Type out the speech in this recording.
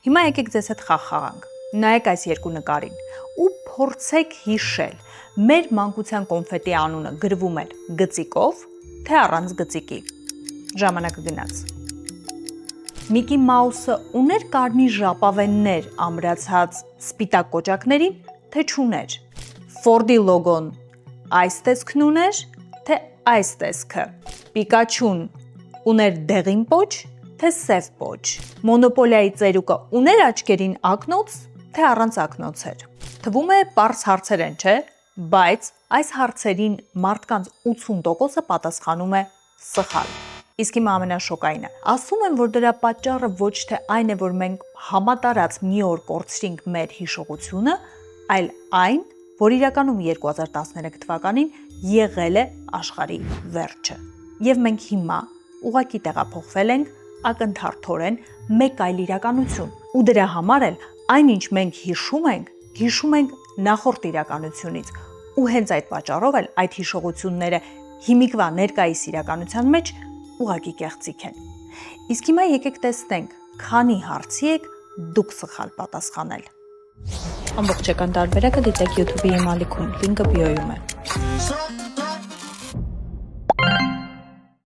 Հիմա եկեք ձեզ հետ խաղ խաղանք, նայեք այս երկու նկարին ու փորձեք հիշել, մեր մանկության կոնֆետի անունը գրվում էր գծիկով, թե առանց գծիկի, ժամանակը գնաց։ Միկի Մաուսը ուներ կարմիր ժապավեններ ամրացած սպիտակ կոճակներին, թե չուներ, Ֆորդի լոգոն այս տեսքն ուներ, թե այս տեսքը, Պիկաչուն ուներ դեղին պոչ, թե սև պոչ, Մոնոպոլիայի ծերուկը ուներ աչքերին ակնոց, թե առանց ակնոց էր։ Թվում է պարզ հարցեր են, չէ՞, բայց այս հարցերին մարդկանց 80%-ը պատասխանում է սխալ։ Իսկ հիմա ամենաշոկայինը, ասում են, որ դրա պատճառը ոչ թե այն է, որ մենք համատարած մի օր կորցրինք մեր հիշողությունը, այլ այն, որ իրականում 2013 թվականին եղել է աշխարհի վերջը։ Եւ մենք հիմա ուղղակի տեղափոխվել ենք ակնթարթորեն մեկ այլ իրականություն։ Ու դրա համար էլ այնինչ մենք հիշում ենք նախորդ իրականությունից։ Ու հենց այդ պատճառով էլ այդ հիշողությունները հիմիկվա ներկայիս իրականության մեջ ուղղակի կեղծիք են։ Իսկ հիմա եկեք տեսնենք, քանի հարցի եք դուք սխալ պատասխանել։ Ամբողջական տարբերակը դիտեք YouTube-ի իմ ալիքում, լինկը բիոյում է։